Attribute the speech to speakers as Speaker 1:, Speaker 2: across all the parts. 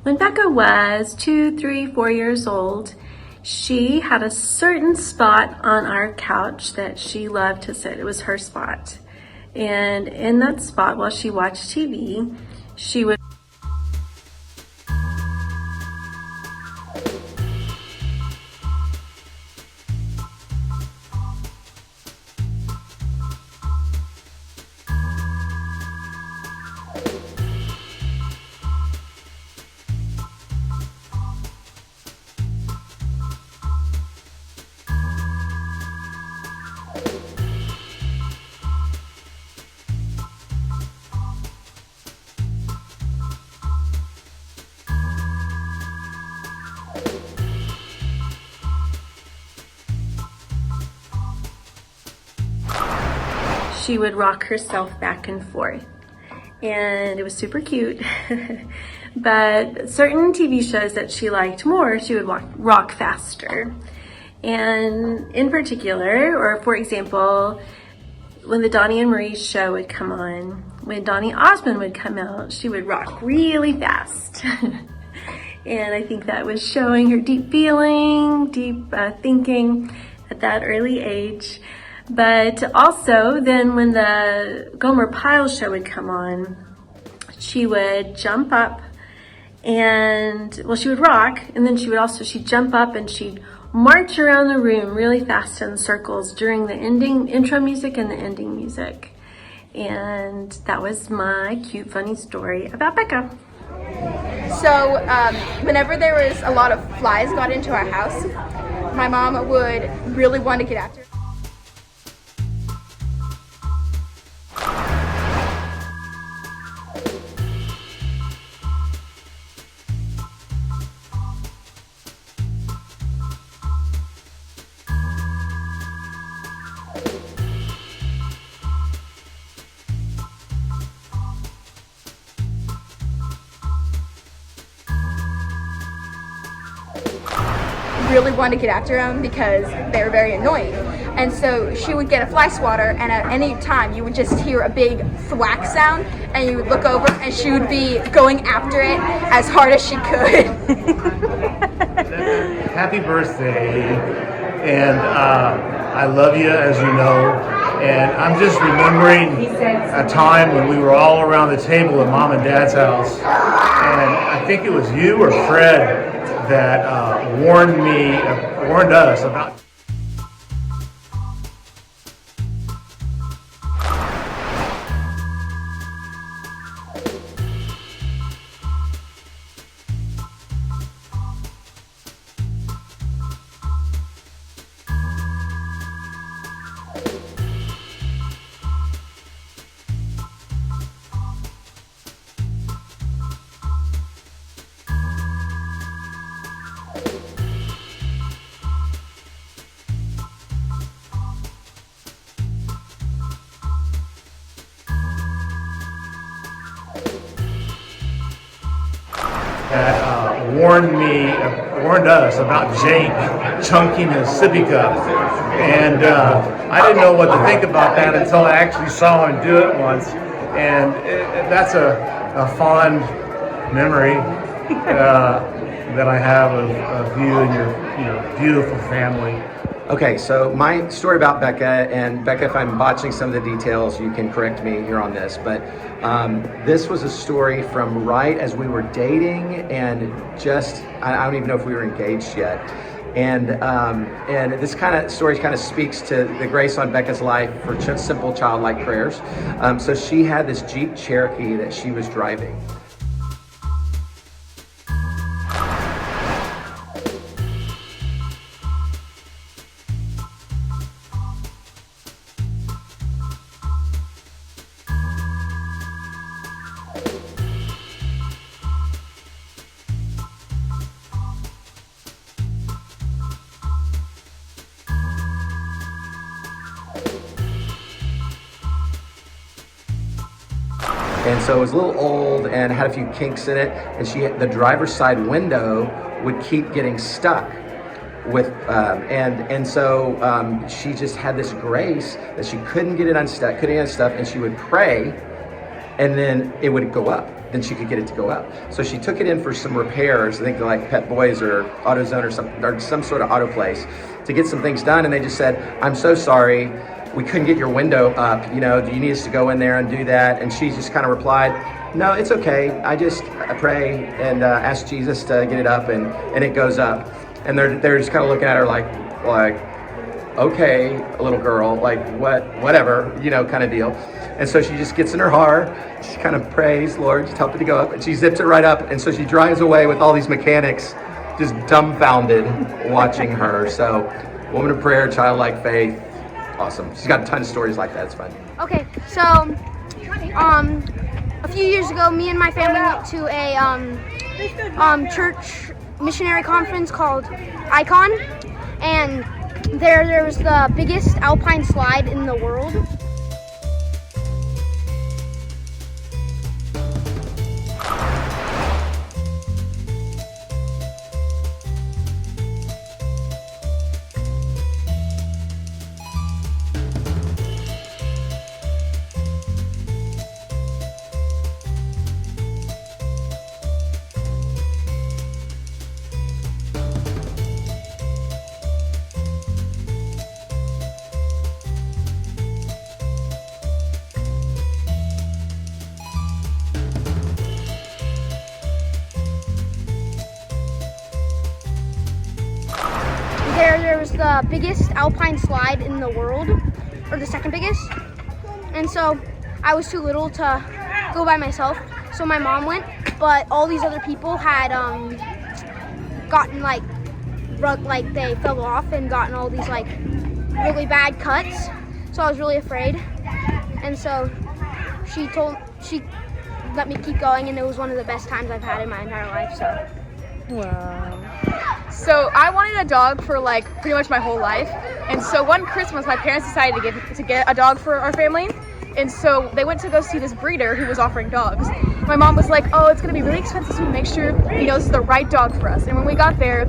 Speaker 1: When Becca was 2, 3, 4 years old, she had a certain spot on our couch that she loved to sit. It was her spot. And in that spot, while she watched TV, she would rock herself back and forth, and it was super cute. But certain TV shows that she liked more, she would rock faster. And in particular, or for example, when the Donnie and Marie show would come on, when Donnie Osmond would come out, she would rock really fast. And I think that was showing her deep feeling, deep thinking at that early age. But also then when the Gomer Pyle show would come on, she would jump up and, well, she would rock, and then she'd jump up and she'd march around the room really fast in circles during the intro music and the ending music. And that was my cute, funny story about Becca.
Speaker 2: So whenever there was a lot of flies got into our house, my mom would really want to get after it. Really wanted to get after them because they were very annoying. And so she would get a fly swatter, and at any time you would just hear a big thwack sound, and you would look over and she would be going after it as hard as she could.
Speaker 3: Happy birthday, and I love you, as you know, and I'm just remembering a time when we were all around the table at Mom and Dad's house, and I think it was you or Fred that warned us about. That warned us about Jake chunking his sippy cup, and I didn't know what to think about that until I actually saw him do it once, and that's a fond memory that I have of you and your beautiful family.
Speaker 4: Okay, so my story about Becca, and Becca, if I'm botching some of the details, you can correct me here on this, but this was a story from right as we were dating, and just, I don't even know if we were engaged yet. And this kind of story kind of speaks to the grace on Becca's life for simple childlike prayers. So she had this Jeep Cherokee that she was driving. And so it was a little old and had a few kinks in it, and the driver's side window would keep getting stuck with, so she just had this grace that she couldn't get it unstuck, and she would pray, and then it would go up. Then she could get it to go up. So she took it in for some repairs, I think like Pet Boys or AutoZone or some sort of auto place, to get some things done. And they just said, I'm so sorry, we couldn't get your window up. Do you need us to go in there and do that? And she just kind of replied, no, it's okay. I pray and ask Jesus to get it up, and it goes up. And they're just kind of looking at her like, okay, little girl, like whatever, kind of deal. And so she just gets in her car, she kind of prays, Lord, just help it to go up. And she zips it right up. And so she drives away with all these mechanics just dumbfounded watching her. So woman of prayer, childlike faith, awesome. She's got a ton of stories like that. It's fun.
Speaker 5: Okay, so a few years ago, me and my family went to a church missionary conference called Icon, and there was the biggest alpine slide in the world. There was the biggest alpine slide in the world, or the second biggest, and so I was too little to go by myself, so my mom went, but all these other people had gotten they fell off and gotten all these really bad cuts, so I was really afraid, and so she let me keep going, and it was one of the best times I've had in my entire life. So
Speaker 2: Wow. So I wanted a dog for pretty much my whole life, and so one Christmas my parents decided to get a dog for our family, and so they went to go see this breeder who was offering dogs. My mom was like, oh, it's gonna be really expensive, so make sure this is the right dog for us. And when we got there,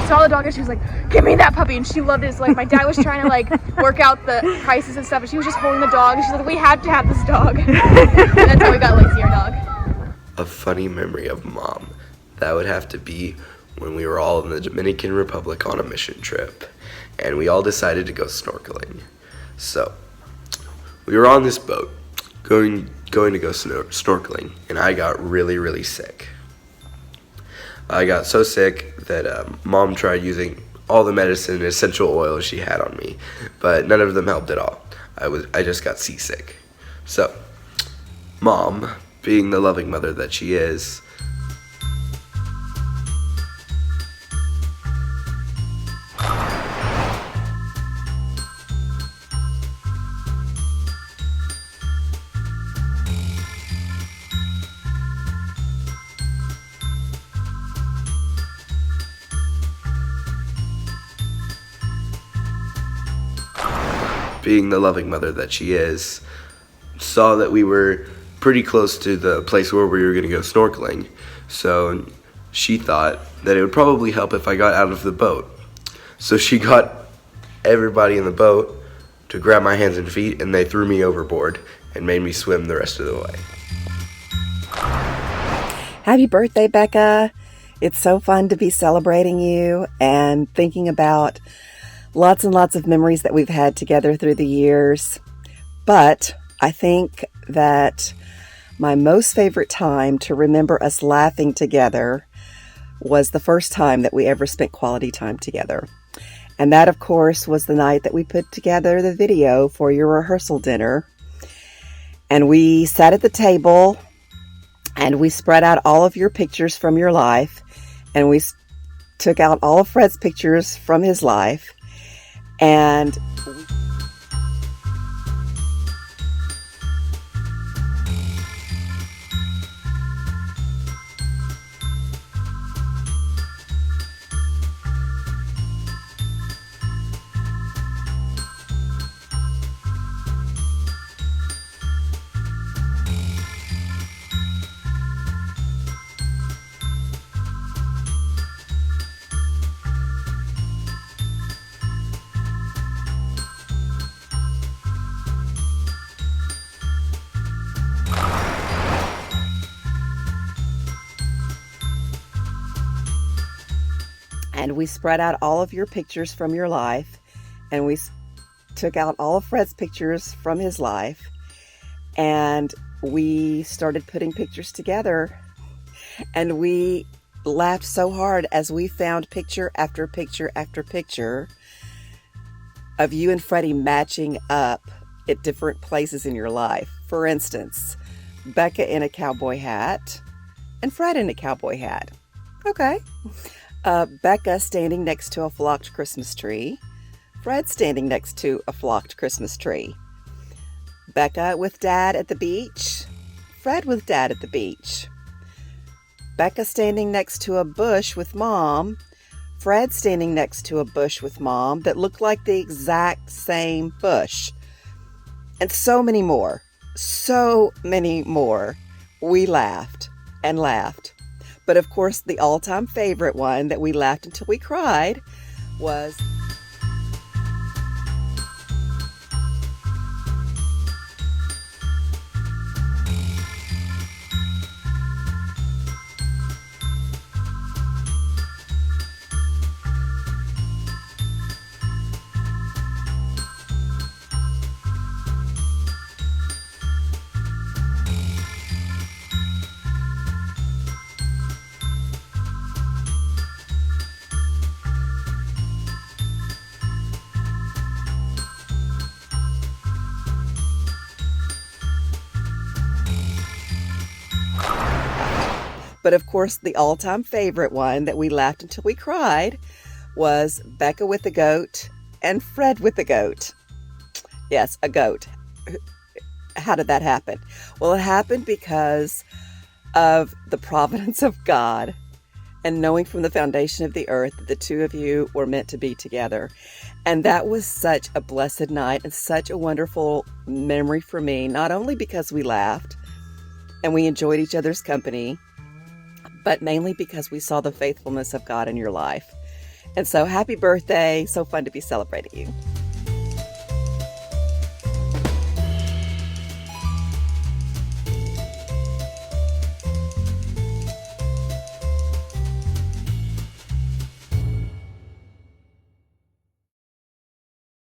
Speaker 2: saw the dog and she was like, give me that puppy, and she loved it. So my dad was trying to work out the prices and stuff, and she was just holding the dog, and she's like, we had to have this dog. And that's how we got Lacey, our dog.
Speaker 6: A funny memory of Mom, that would have to be when we were all in the Dominican Republic on a mission trip, and we all decided to go snorkeling. So we were on this boat going to go snorkeling, and I got really, really sick. I got so sick that Mom tried using all the medicine and essential oils she had on me, but none of them helped at all. I just got seasick. So Mom, being the loving mother that she is, saw that we were pretty close to the place where we were going to go snorkeling. So she thought that it would probably help if I got out of the boat. So she got everybody in the boat to grab my hands and feet, and they threw me overboard and made me swim the rest of the way.
Speaker 7: Happy birthday, Becca. It's so fun to be celebrating you and thinking about lots and lots of memories that we've had together through the years. But I think that my most favorite time to remember us laughing together was the first time that we ever spent quality time together. And that, of course, was the night that we put together the video for your rehearsal dinner. And we sat at the table and we spread out all of your pictures from your life. And we took out all of Fred's pictures from his life. And And we spread out all of your pictures from your life, and we took out all of Fred's pictures from his life, and we started putting pictures together, and we laughed so hard as we found picture after picture after picture of you and Freddie matching up at different places in your life. For instance, Becca in a cowboy hat and Fred in a cowboy hat. Okay. Becca standing next to a flocked Christmas tree. Fred standing next to a flocked Christmas tree. Becca with Dad at the beach. Fred with Dad at the beach. Becca standing next to a bush with Mom. Fred standing next to a bush with Mom that looked like the exact same bush. And so many more. So many more. We laughed and laughed. But of course, the all-time favorite one that we laughed until we cried was... But of course, the all-time favorite one that we laughed until we cried was Becca with the goat and Fred with the goat. Yes, a goat. How did that happen? Well, it happened because of the providence of God and knowing from the foundation of the earth that the two of you were meant to be together. And that was such a blessed night and such a wonderful memory for me, not only because we laughed and we enjoyed each other's company, but mainly because we saw the faithfulness of God in your life. And so happy birthday. So fun to be celebrating you.